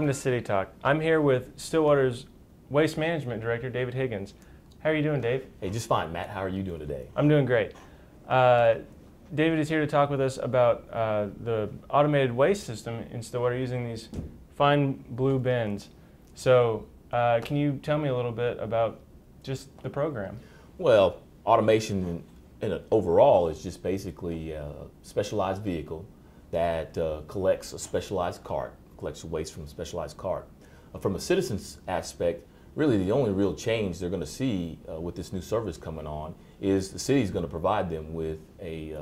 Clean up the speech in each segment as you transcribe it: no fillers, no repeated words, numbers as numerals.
welcome to City Talk. I'm here with Stillwater's Waste Management Director, David Higgins. How are you doing, Dave? Hey, just fine, Matt. How are you doing today? I'm doing great. David is here to talk with us about the automated waste system in Stillwater using these fine blue bins. So can you tell me a little bit about just the program? Well, automation overall is just basically a specialized vehicle that collects a specialized cart, collects waste from a specialized cart. From a citizen's aspect, really the only real change they're going to see with this new service coming on is the city is going to provide them with a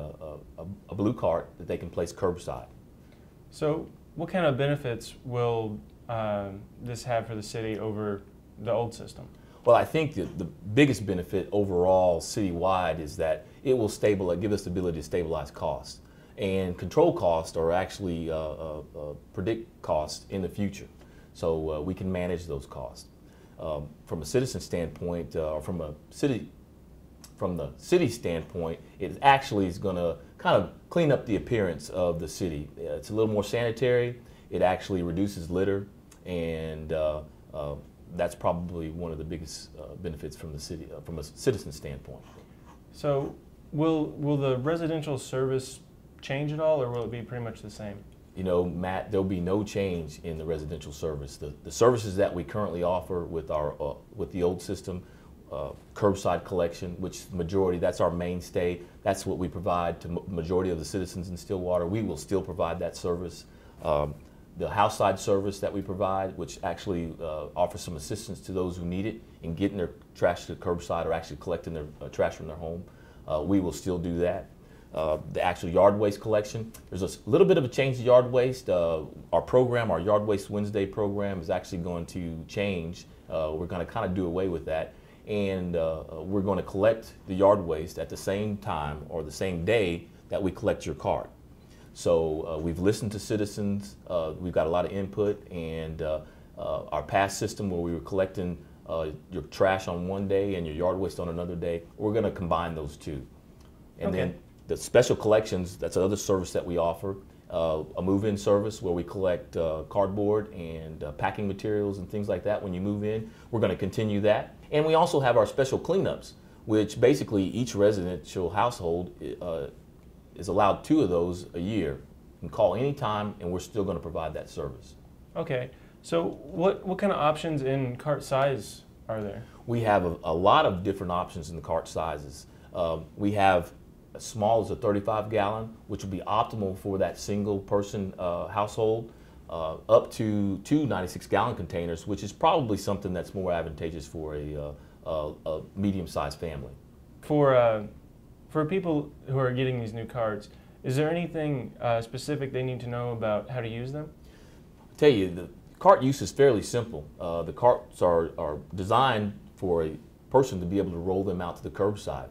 blue cart that they can place curbside. So what kind of benefits will this have for the city over the old system? Well, I think that the biggest benefit overall citywide is that it will give us the ability to stabilize costs. And control costs are actually predict costs in the future. So we can manage those costs. From a citizen standpoint, or from the city standpoint, it actually is going to kind of clean up the appearance of the city. It's a little more sanitary. It actually reduces litter, and that's probably one of the biggest benefits from the city, from a citizen standpoint. So will the residential service change at all, or will it be pretty much the same? You know, Matt, there'll be no change in the residential service. The services that we currently offer with the old system, curbside collection, which that's our mainstay. That's what we provide to majority of the citizens in Stillwater. We will still provide that service. The house side service that we provide, which actually offers some assistance to those who need it in getting their trash to the curbside or actually collecting their trash from their home. We will still do that. The actual yard waste collection, there's a little bit of a change to yard waste. Our Yard Waste Wednesday program is actually going to change. We're going to kind of do away with that. And we're going to collect the yard waste at the same time or the same day that we collect your cart. So we've listened to citizens, we've got a lot of input, and our past system where we were collecting your trash on one day and your yard waste on another day, we're going to combine those two. And okay. Then the special collections, that's another service that we offer, a move-in service where we collect cardboard and packing materials and things like that when you move in. We're going to continue that. And we also have our special cleanups, which basically each residential household is allowed 2 of those a year. You can call anytime and we're still going to provide that service. Okay, so what kind of options in cart size are there? We have a lot of different options in the cart sizes. We have as small as a 35-gallon, which would be optimal for that single person household, up to 2 96-gallon containers, which is probably something that's more advantageous for a medium-sized family. For people who are getting these new carts, is there anything specific they need to know about how to use them? I'll tell you, the cart use is fairly simple. The carts are designed for a person to be able to roll them out to the curbside.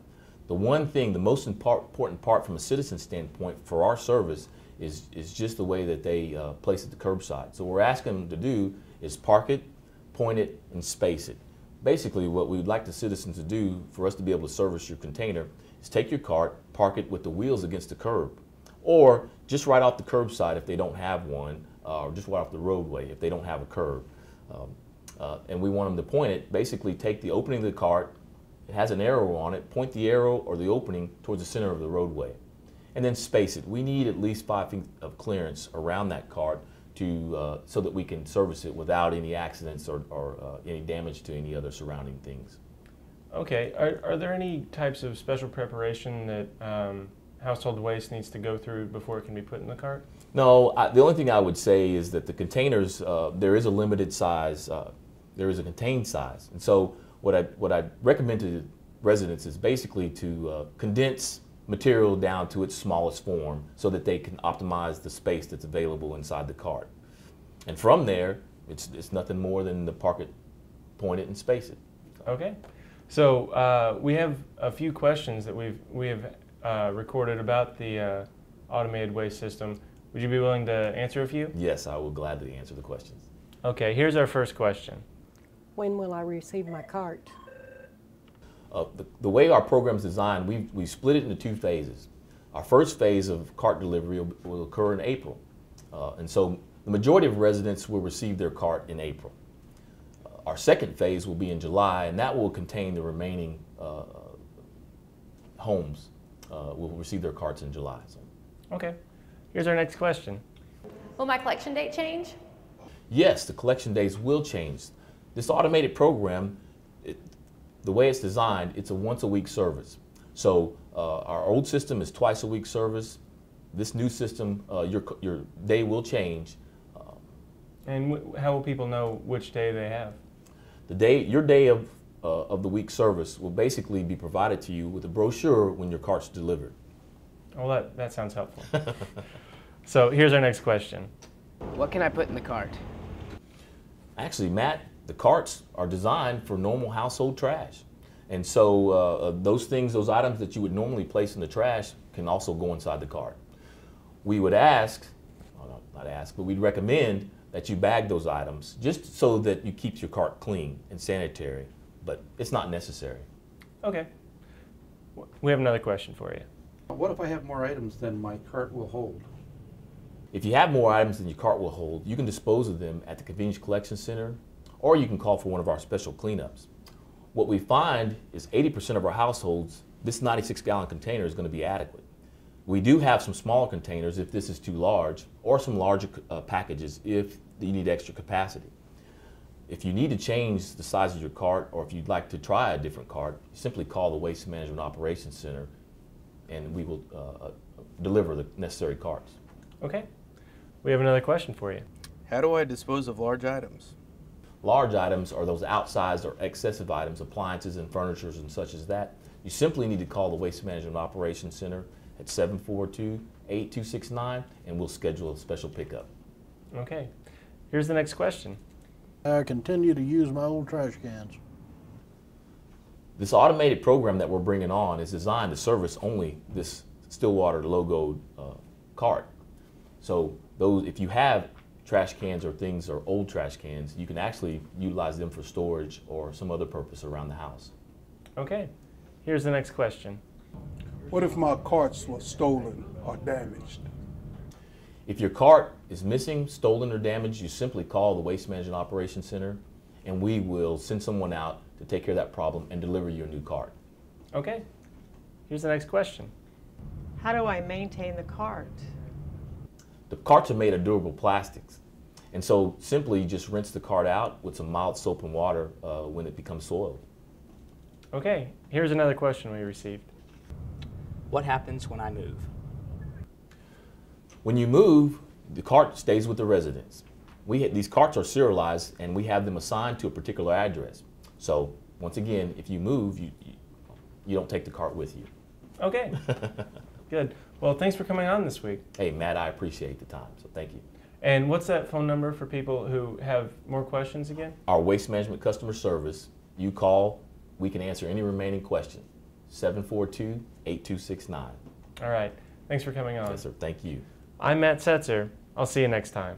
The one thing, the most important part from a citizen standpoint for our service is just the way that they place it at the curbside. So what we're asking them to do is park it, point it, and space it. Basically what we'd like the citizens to do for us to be able to service your container is take your cart, park it with the wheels against the curb, or just right off the curbside if they don't have one, or just right off the roadway if they don't have a curb. And we want them to point it, basically take the opening of the cart, it has an arrow on it, point the arrow or the opening towards the center of the roadway, and then space it. We need at least 5 feet of clearance around that cart so that we can service it without any accidents or any damage to any other surrounding things. Okay, are there any types of special preparation that household waste needs to go through before it can be put in the cart? No, the only thing I would say is that the containers, there is a limited size, there is a contained size. And so what I recommend to residents is basically to condense material down to its smallest form so that they can optimize the space that's available inside the cart. And from there, it's nothing more than to park it, point it, and space it. Okay. So we have a few questions that we have recorded about the automated waste system. Would you be willing to answer a few? Yes, I will gladly answer the questions. Okay, here's our first question. When will I receive my cart? The way our program is designed, we split it into 2 phases. Our first phase of cart delivery will occur in April. And so The majority of residents will receive their cart in April. Our second phase will be in July, and that will contain the remaining homes will receive their carts in July. So. Okay. Here's our next question. Will my collection date change? Yes, the collection days will change. This automated program, the way it's designed, it's a once-a-week service. So our old system is twice-a-week service. This new system, your day will change. And how will people know which day they have? Your day of the week service will basically be provided to you with a brochure when your cart's delivered. Well, that sounds helpful. So here's our next question. What can I put in the cart? Actually, Matt, the carts are designed for normal household trash. And so those items that you would normally place in the trash can also go inside the cart. We would we'd recommend that you bag those items just so that you keep your cart clean and sanitary, but it's not necessary. Okay. We have another question for you. What if I have more items than my cart will hold? If you have more items than your cart will hold, you can dispose of them at the Convenience Collection Center, or you can call for one of our special cleanups. What we find is 80% of our households, this 96-gallon container is going to be adequate. We do have some smaller containers if this is too large, or some larger packages if you need extra capacity. If you need to change the size of your cart, or if you'd like to try a different cart, simply call the Waste Management Operations Center and we will deliver the necessary carts. Okay. We have another question for you. How do I dispose of large items? Large items are those outsized or excessive items, appliances and furniture and such as that. You simply need to call the Waste Management Operations Center at 742-8269 and we'll schedule a special pickup. Okay. Here's the next question. I continue to use my old trash cans. This automated program that we're bringing on is designed to service only this Stillwater logoed cart. So if you have trash cans or old trash cans, you can actually utilize them for storage or some other purpose around the house. Okay. Here's the next question. What if my carts were stolen or damaged? If your cart is missing, stolen, or damaged, you simply call the Waste Management Operations Center and we will send someone out to take care of that problem and deliver you a new cart. Okay. Here's the next question. How do I maintain the cart? The carts are made of durable plastics. And so simply just rinse the cart out with some mild soap and water when it becomes soiled. Okay. Here's another question we received. What happens when I move? When you move, the cart stays with the residents. These carts are serialized and we have them assigned to a particular address. So once again, if you move, you don't take the cart with you. Okay. Good. Well, thanks for coming on this week. Hey, Matt, I appreciate the time, so thank you. And what's that phone number for people who have more questions again? Our Waste Management Customer Service, you call, we can answer any remaining questions. 742-8269. All right. Thanks for coming on. Yes, sir. Thank you. I'm Matt Setzer. I'll see you next time.